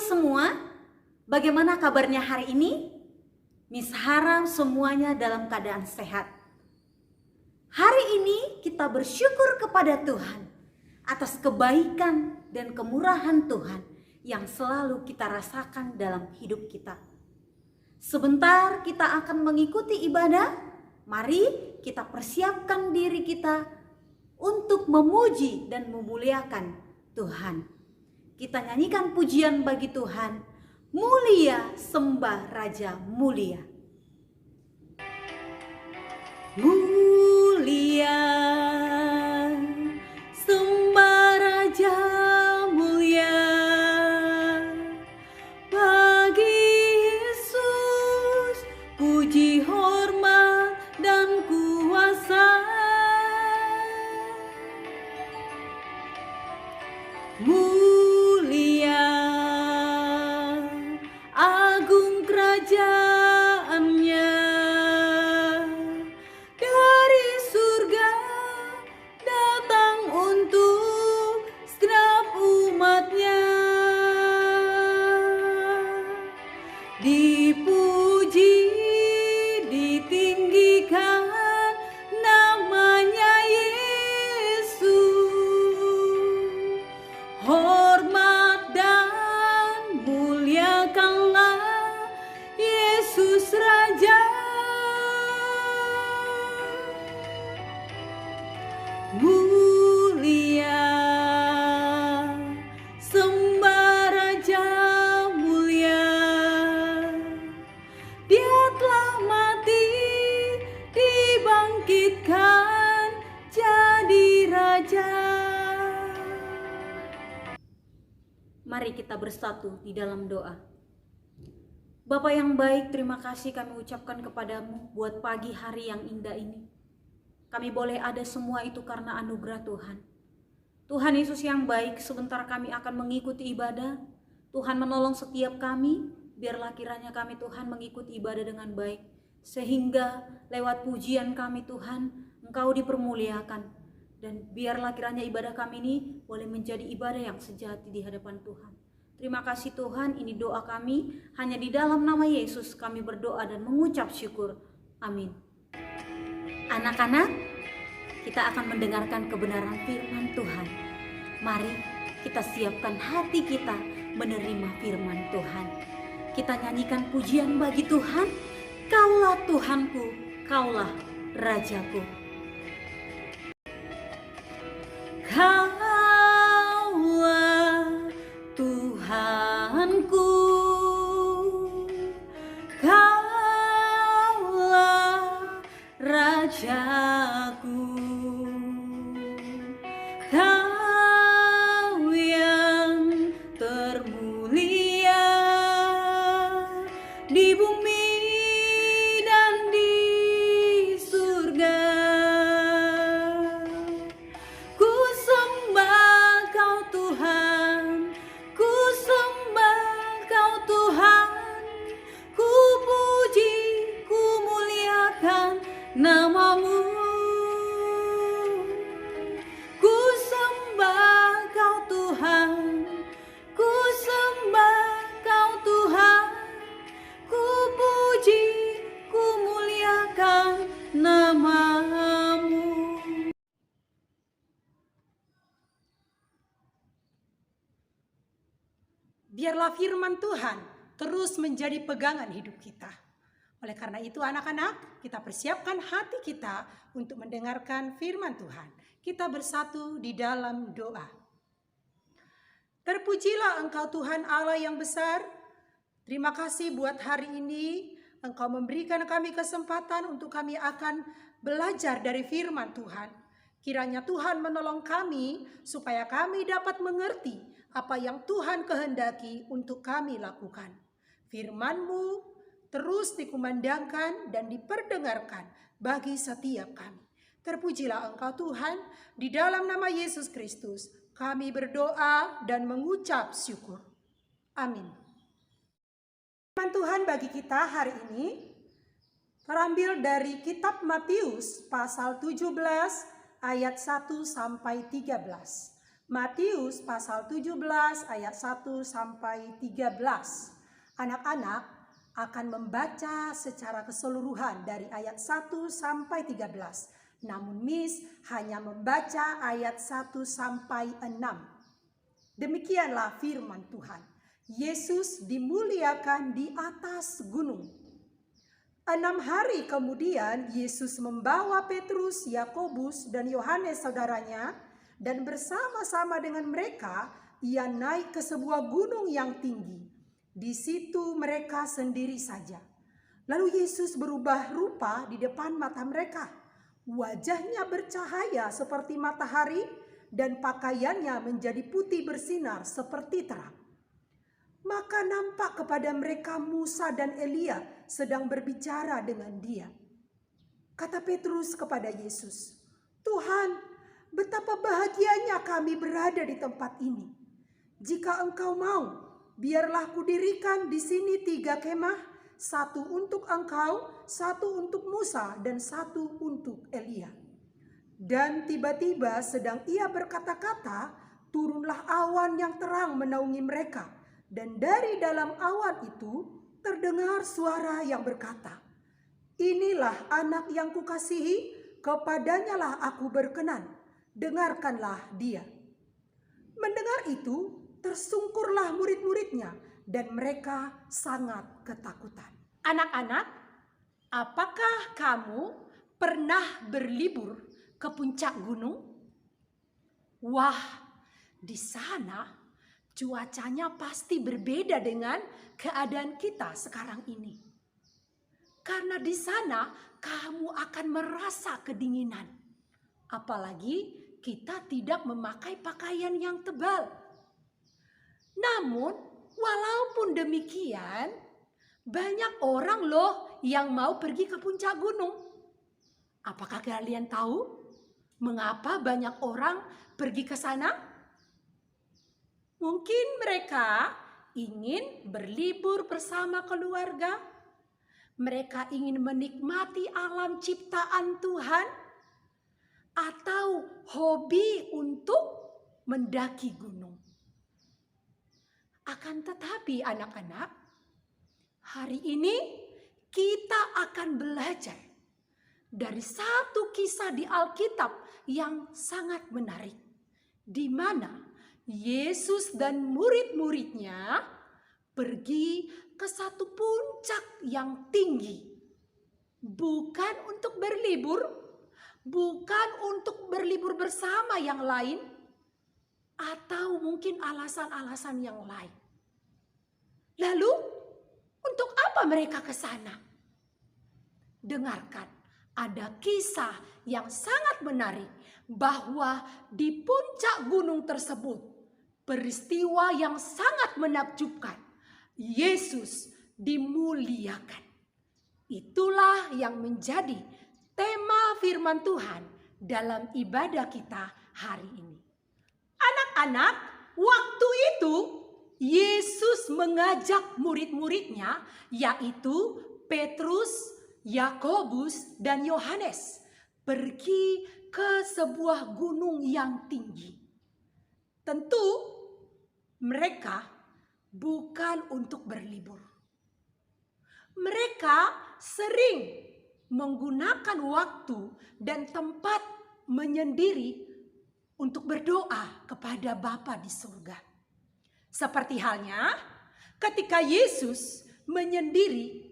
semua, bagaimana kabarnya hari ini? Miss harap semuanya dalam keadaan sehat. Hari ini kita bersyukur kepada Tuhan atas kebaikan dan kemurahan Tuhan yang selalu kita rasakan dalam hidup kita. Sebentar kita akan mengikuti ibadah. Mari kita persiapkan diri kita untuk memuji dan memuliakan Tuhan. Kita nyanyikan pujian bagi Tuhan. Mulia sembah Raja mulia. Mulia sembah Raja mulia. Bagi Yesus puji hormat dan kuasa. Mulia agung kerajaannya, dari surga datang untuk segenap umatnya. Dipuji, ditinggikan namanya Yesus. Hormat dan muliakanlah Yesus Raja. Mulia sembah Raja mulia. Dia telah mati, dibangkitkan jadi Raja. Mari kita bersatu di dalam doa. Bapa yang baik, terima kasih kami ucapkan kepadamu buat pagi hari yang indah ini. Kami boleh ada semua itu karena anugerah Tuhan. Tuhan Yesus yang baik, sebentar kami akan mengikuti ibadah. Tuhan menolong setiap kami, biarlah kiranya kami Tuhan mengikuti ibadah dengan baik. Sehingga lewat pujian kami Tuhan, Engkau dipermuliakan. Dan biarlah kiranya ibadah kami ini boleh menjadi ibadah yang sejati di hadapan Tuhan. Terima kasih Tuhan, ini doa kami. Hanya di dalam nama Yesus kami berdoa dan mengucap syukur. Amin. Anak-anak, kita akan mendengarkan kebenaran firman Tuhan. Mari kita siapkan hati kita menerima firman Tuhan. Kita nyanyikan pujian bagi Tuhan. Kaulah Tuhanku, Kaulah Rajaku. Kaulah Tuhanku, Kaulah Rajaku. Kau yang termulia di bumi dan di surga. Ku sembah Kau Tuhan, ku sembah Kau Tuhan, ku puji, ku muliakan nama-Mu. Ku sembah Kau Tuhan, ku sembah Kau Tuhan, ku puji, ku muliakan nama-Mu. Biarlah firman Tuhan terus menjadi pegangan hidup kita. Oleh karena itu anak-anak, kita persiapkan hati kita untuk mendengarkan firman Tuhan. Kita bersatu di dalam doa. Terpujilah Engkau Tuhan Allah yang besar. Terima kasih buat hari ini. Engkau memberikan kami kesempatan untuk kami akan belajar dari firman Tuhan. Kiranya Tuhan menolong kami supaya kami dapat mengerti apa yang Tuhan kehendaki untuk kami lakukan. Firman-Mu terus dikumandangkan dan diperdengarkan bagi setiap kami. Terpujilah Engkau Tuhan, di dalam nama Yesus Kristus kami berdoa dan mengucap syukur. Amin. Firman Tuhan bagi kita hari ini terambil dari kitab Matius pasal 17 ayat 1 sampai 13. Matius pasal 17 ayat 1 sampai 13. Anak-anak akan membaca secara keseluruhan dari ayat 1 sampai 13. Namun Miss hanya membaca ayat 1 sampai 6. Demikianlah firman Tuhan. Yesus dimuliakan di atas gunung. 6 hari kemudian Yesus membawa Petrus, Yakobus, dan Yohanes saudaranya, dan bersama-sama dengan mereka ia naik ke sebuah gunung yang tinggi. Di situ mereka sendiri saja. Lalu Yesus berubah rupa di depan mata mereka. Wajahnya bercahaya seperti matahari dan pakaiannya menjadi putih bersinar seperti terang. Maka nampak kepada mereka Musa dan Elia sedang berbicara dengan dia. Kata Petrus kepada Yesus, "Tuhan, betapa bahagianya kami berada di tempat ini. Jika Engkau mau, biarlah kudirikan di sini 3 kemah, 1 untuk Engkau, 1 untuk Musa, dan 1 untuk Elia." Dan tiba-tiba sedang ia berkata-kata, turunlah awan yang terang menaungi mereka. Dan dari dalam awan itu terdengar suara yang berkata, "Inilah anak yang kukasihi, kepadanyalah aku berkenan. Dengarkanlah dia." Mendengar itu, tersungkurlah murid-muridnya dan mereka sangat ketakutan. Anak-anak, apakah kamu pernah berlibur ke puncak gunung? Wah, di sana cuacanya pasti berbeda dengan keadaan kita sekarang ini. Karena di sana kamu akan merasa kedinginan. Apalagi kita tidak memakai pakaian yang tebal. Namun, walaupun demikian, banyak orang loh yang mau pergi ke puncak gunung. Apakah kalian tahu mengapa banyak orang pergi ke sana? Mungkin mereka ingin berlibur bersama keluarga. Mereka ingin menikmati alam ciptaan Tuhan. Atau hobi untuk mendaki gunung. Akan tetapi anak-anak, hari ini kita akan belajar dari satu kisah di Alkitab yang sangat menarik. Di mana Yesus dan murid-muridnya pergi ke satu puncak yang tinggi. Bukan untuk berlibur, bukan untuk berlibur bersama yang lain, atau mungkin alasan-alasan yang lain. Lalu, untuk apa mereka ke sana? Dengarkan, ada kisah yang sangat menarik bahwa di puncak gunung tersebut peristiwa yang sangat menakjubkan. Yesus dimuliakan. Itulah yang menjadi tema firman Tuhan dalam ibadah kita hari ini. Anak-anak, waktu itu Yesus mengajak murid-muridnya, yaitu Petrus, Yakobus, dan Yohanes, pergi ke sebuah gunung yang tinggi. Tentu mereka bukan untuk berlibur. Mereka sering menggunakan waktu dan tempat menyendiri untuk berdoa kepada Bapa di surga. Seperti halnya ketika Yesus menyendiri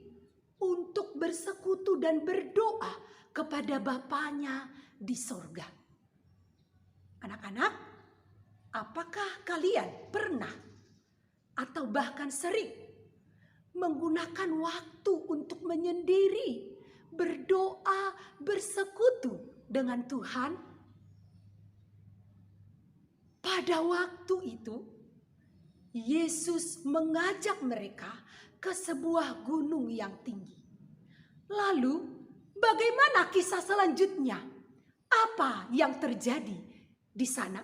untuk bersekutu dan berdoa kepada Bapanya di surga. Anak-anak, apakah kalian pernah atau bahkan sering menggunakan waktu untuk menyendiri, berdoa, bersekutu dengan Tuhan? Pada waktu itu, Yesus mengajak mereka ke sebuah gunung yang tinggi. Lalu, bagaimana kisah selanjutnya? Apa yang terjadi di sana?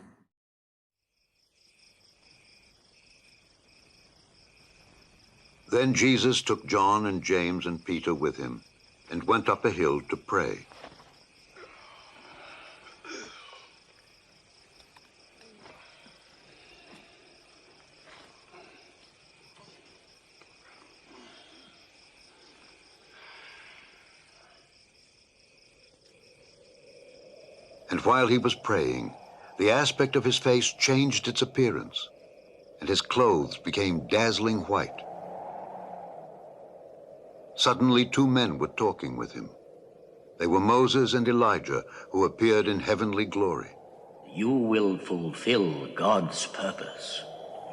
Then Jesus took John and James and Peter with him and went up a hill to pray. And while he was praying, the aspect of his face changed its appearance, and his clothes became dazzling white. Suddenly, two men were talking with him. They were Moses and Elijah, who appeared in heavenly glory. You will fulfill God's purpose.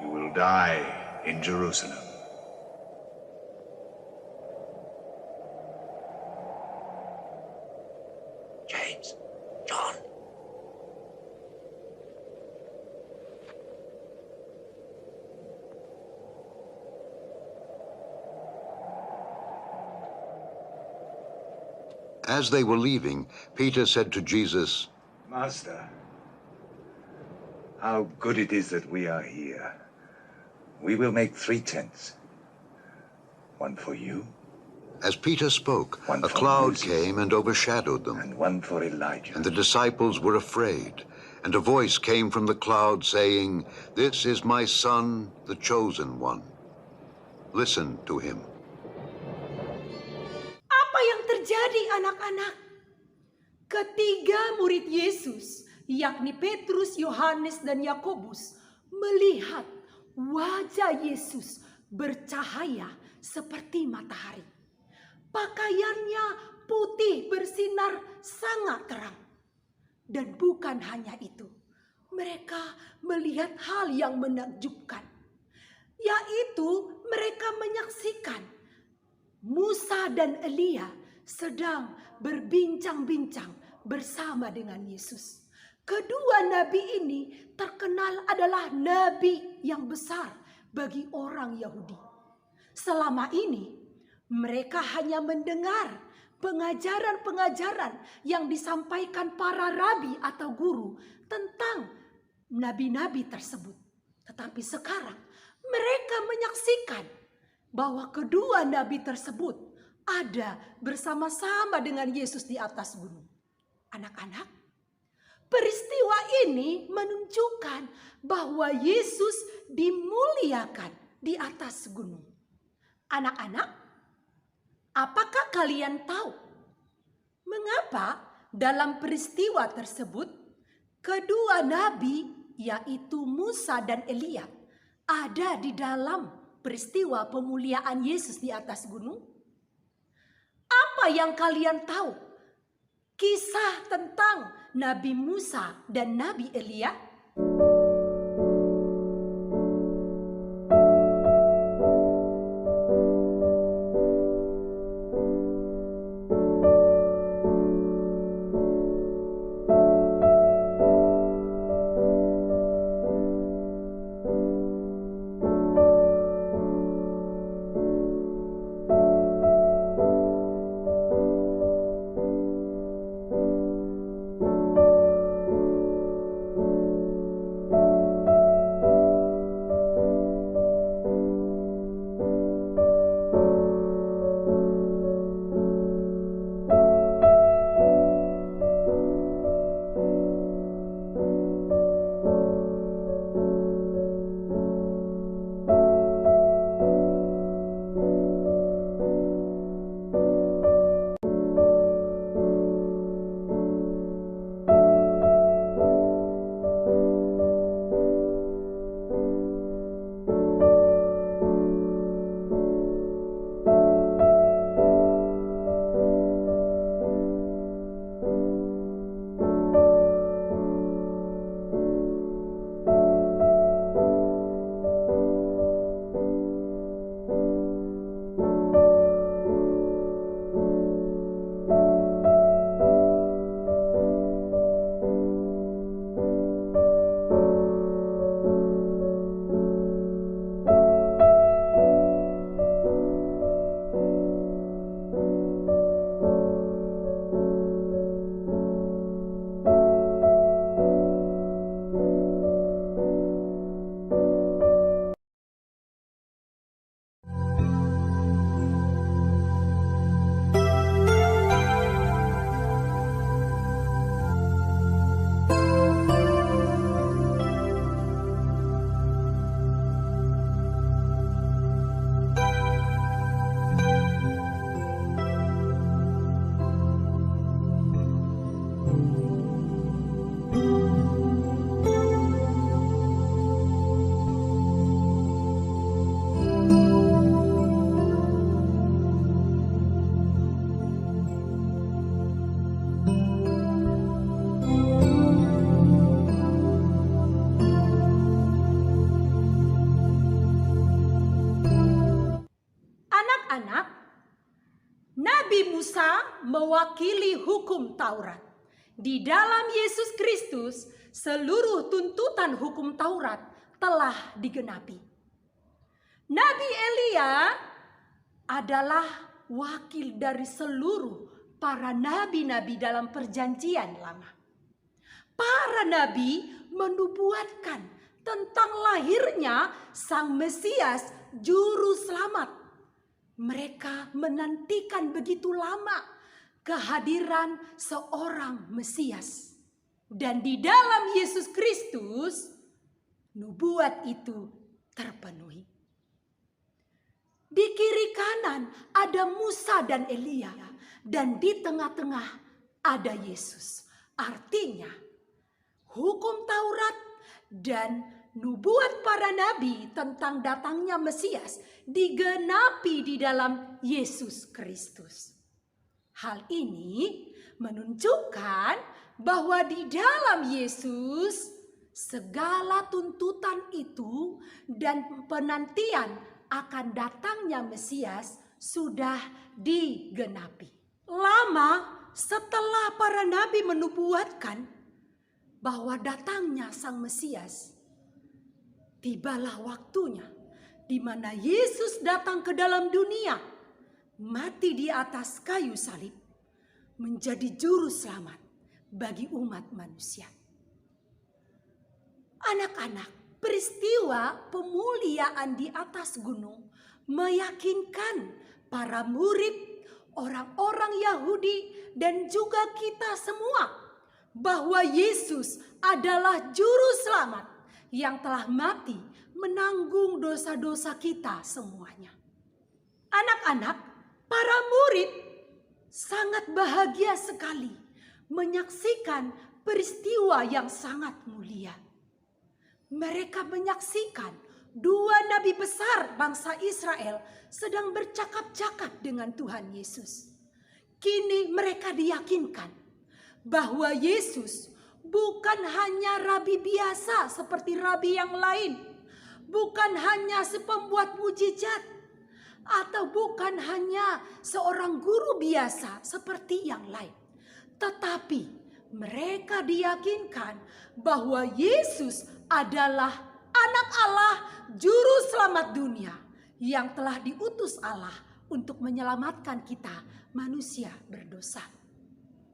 You will die in Jerusalem. James, John. As they were leaving, Peter said to Jesus, Master, how good it is that we are here. We will make 3 tents. One for you, As Peter spoke, One a for cloud Moses. came and overshadowed them, and one for Elijah. and the disciples were afraid. And a voice came from the cloud saying, "This is my son, the chosen one. Listen to him." Apa yang terjadi anak-anak? Ketiga murid Yesus, yakni Petrus, Yohanes, dan Yakobus, melihat wajah Yesus bercahaya seperti matahari. Pakaiannya putih bersinar sangat terang. Dan bukan hanya itu, mereka melihat hal yang menakjubkan, yaitu mereka menyaksikan Musa dan Elia sedang berbincang-bincang bersama dengan Yesus. Kedua nabi ini terkenal adalah nabi yang besar bagi orang Yahudi. Selama ini mereka hanya mendengar pengajaran-pengajaran yang disampaikan para rabi atau guru tentang nabi-nabi tersebut. Tetapi sekarang mereka menyaksikan bahwa kedua nabi tersebut ada bersama-sama dengan Yesus di atas gunung. Anak-anak, peristiwa ini menunjukkan bahwa Yesus dimuliakan di atas gunung. Anak-anak, apakah kalian tahu mengapa dalam peristiwa tersebut kedua nabi yaitu Musa dan Elia ada di dalam peristiwa pemuliaan Yesus di atas gunung? Apa yang kalian tahu kisah tentang Nabi Musa dan Nabi Elia? Nabi Musa mewakili hukum Taurat. Di dalam Yesus Kristus, seluruh tuntutan hukum Taurat telah digenapi. Nabi Elia adalah wakil dari seluruh para nabi-nabi dalam perjanjian lama. Para nabi menubuatkan tentang lahirnya Sang Mesias Juru Selamat. Mereka menantikan begitu lama kehadiran seorang Mesias. Dan di dalam Yesus Kristus, nubuat itu terpenuhi. Di kiri kanan ada Musa dan Elia, dan di tengah-tengah ada Yesus. Artinya, hukum Taurat dan nubuat para nabi tentang datangnya Mesias digenapi di dalam Yesus Kristus. Hal ini menunjukkan bahwa di dalam Yesus segala tuntutan itu dan penantian akan datangnya Mesias sudah digenapi. Lama setelah para nabi menubuatkan bahwa datangnya Sang Mesias, tibalah waktunya di mana Yesus datang ke dalam dunia, mati di atas kayu salib, menjadi juru selamat bagi umat manusia. Anak-anak, peristiwa pemuliaan di atas gunung meyakinkan para murid, orang-orang Yahudi, dan juga kita semua bahwa Yesus adalah juru selamat yang telah mati menanggung dosa-dosa kita semuanya. Anak-anak, para murid sangat bahagia sekali menyaksikan peristiwa yang sangat mulia. Mereka menyaksikan dua nabi besar bangsa Israel sedang bercakap-cakap dengan Tuhan Yesus. Kini mereka diyakinkan bahwa Yesus bukan hanya rabi biasa seperti rabi yang lain, bukan hanya sepembuat mujizat, atau bukan hanya seorang guru biasa seperti yang lain. Tetapi mereka diyakinkan bahwa Yesus adalah Anak Allah, Juru Selamat dunia, yang telah diutus Allah untuk menyelamatkan kita manusia berdosa.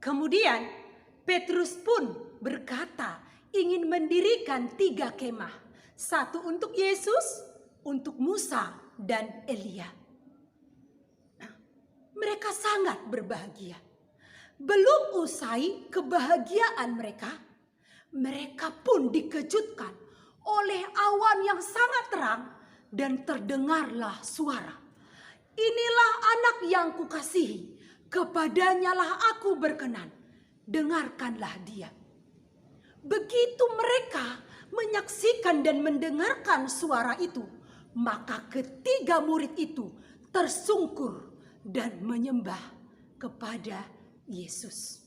Kemudian Petrus pun berkata ingin mendirikan 3 kemah. Satu untuk Yesus, untuk Musa, dan Elia. Mereka sangat berbahagia. Belum usai kebahagiaan mereka, mereka pun dikejutkan oleh awan yang sangat terang dan terdengarlah suara. Inilah anak yang kukasihi, kepadanyalah aku berkenan, dengarkanlah dia. Begitu mereka menyaksikan dan mendengarkan suara itu, maka ketiga murid itu tersungkur dan menyembah kepada Yesus.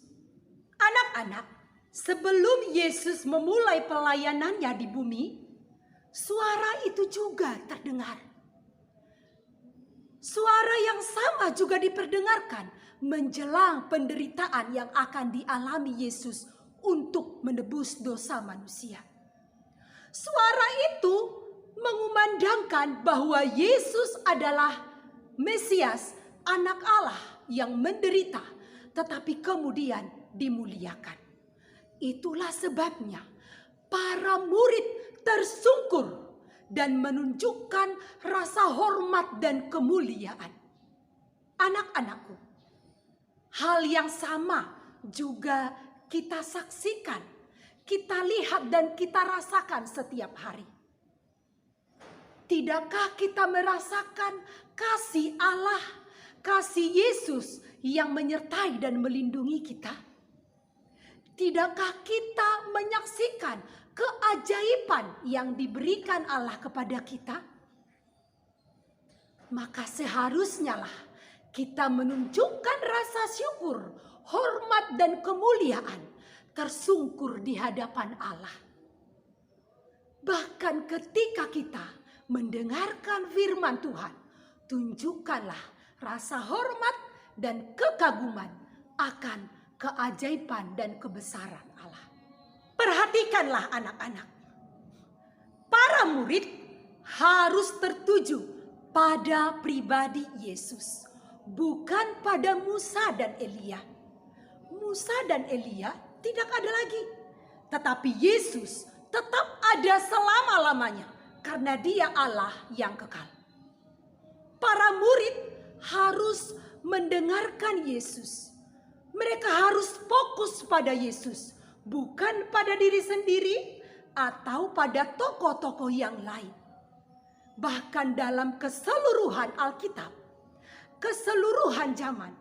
Anak-anak, sebelum Yesus memulai pelayanannya di bumi, suara itu juga terdengar. Suara yang sama juga diperdengarkan menjelang penderitaan yang akan dialami Yesus untuk menebus dosa manusia. Suara itu mengumandangkan bahwa Yesus adalah Mesias, Anak Allah yang menderita tetapi kemudian dimuliakan. Itulah sebabnya para murid tersungkur dan menunjukkan rasa hormat dan kemuliaan. Anak-anakku, hal yang sama juga kita saksikan, kita lihat dan kita rasakan setiap hari. Tidakkah kita merasakan kasih Allah, kasih Yesus yang menyertai dan melindungi kita? Tidakkah kita menyaksikan keajaiban yang diberikan Allah kepada kita? Maka seharusnya lah kita menunjukkan rasa syukur, hormat dan kemuliaan, tersungkur di hadapan Allah. Bahkan ketika kita mendengarkan firman Tuhan, tunjukkanlah rasa hormat dan kekaguman akan keajaiban dan kebesaran Allah. Perhatikanlah anak-anak. Para murid harus tertuju pada pribadi Yesus, bukan pada Musa dan Elia. Musa dan Elia tidak ada lagi, tetapi Yesus tetap ada selama-lamanya karena Dia Allah yang kekal. Para murid harus mendengarkan Yesus. Mereka harus fokus pada Yesus, bukan pada diri sendiri atau pada tokoh-tokoh yang lain. Bahkan dalam keseluruhan Alkitab, keseluruhan zaman,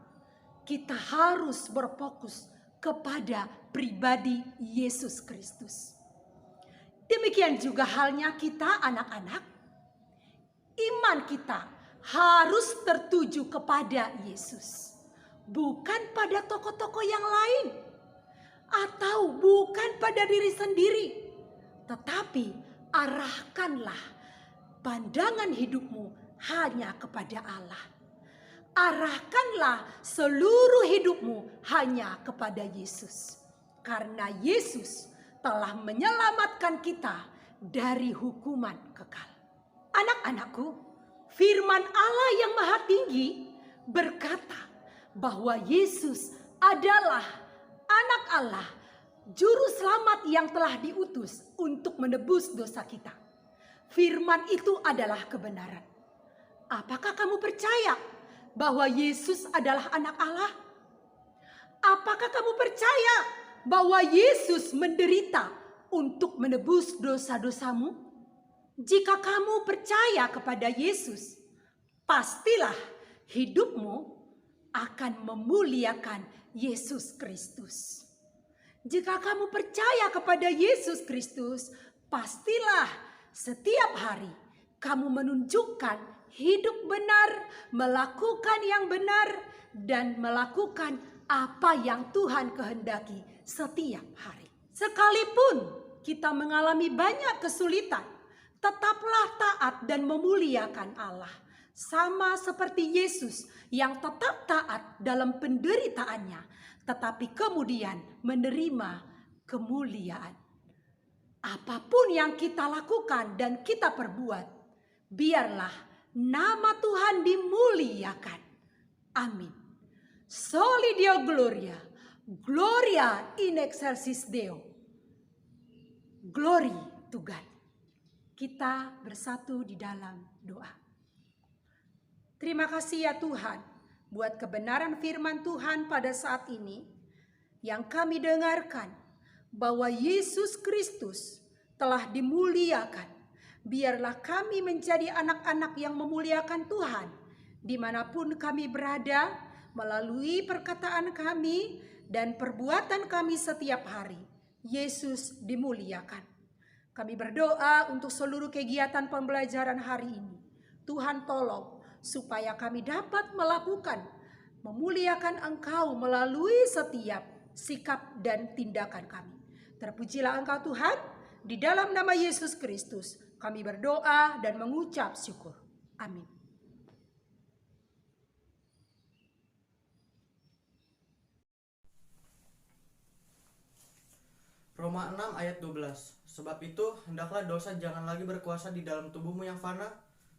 kita harus berfokus kepada pribadi Yesus Kristus. Demikian juga halnya kita anak-anak. Iman kita harus tertuju kepada Yesus, bukan pada tokoh-tokoh yang lain atau bukan pada diri sendiri, tetapi arahkanlah pandangan hidupmu hanya kepada Allah. Arahkanlah seluruh hidupmu hanya kepada Yesus, karena Yesus telah menyelamatkan kita dari hukuman kekal. Anak-anakku, firman Allah yang Maha Tinggi berkata bahwa Yesus adalah Anak Allah, Juru Selamat yang telah diutus untuk menebus dosa kita. Firman itu adalah kebenaran. Apakah kamu percaya bahwa Yesus adalah Anak Allah? Apakah kamu percaya bahwa Yesus menderita untuk menebus dosa-dosamu? Jika kamu percaya kepada Yesus, pastilah hidupmu akan memuliakan Yesus Kristus. Jika kamu percaya kepada Yesus Kristus, pastilah setiap hari kamu menunjukkan hidup benar, melakukan yang benar, dan melakukan apa yang Tuhan kehendaki setiap hari. Sekalipun kita mengalami banyak kesulitan, tetaplah taat dan memuliakan Allah. Sama seperti Yesus yang tetap taat dalam penderitaannya, tetapi kemudian menerima kemuliaan. Apapun yang kita lakukan dan kita perbuat, biarlah nama Tuhan dimuliakan. Amin. Soli Deo Gloria, Gloria in excelsis Deo. Glory to God. Kita bersatu di dalam doa. Terima kasih ya Tuhan buat kebenaran firman Tuhan pada saat ini yang kami dengarkan bahwa Yesus Kristus telah dimuliakan. Biarlah kami menjadi anak-anak yang memuliakan Tuhan dimanapun kami berada melalui perkataan kami dan perbuatan kami setiap hari. Yesus dimuliakan. Kami berdoa untuk seluruh kegiatan pembelajaran hari ini. Tuhan tolong supaya kami dapat melakukan, memuliakan Engkau melalui setiap sikap dan tindakan kami. Terpujilah Engkau Tuhan, di dalam nama Yesus Kristus kami berdoa dan mengucap syukur. Amin. Roma 6 ayat 12. Sebab itu, hendaklah dosa jangan lagi berkuasa di dalam tubuhmu yang fana,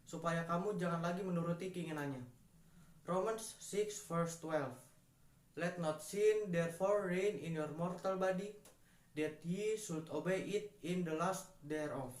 supaya kamu jangan lagi menuruti keinginannya. Romans 6 verse 12. Let not sin therefore reign in your mortal body, that ye should obey it in the lust thereof.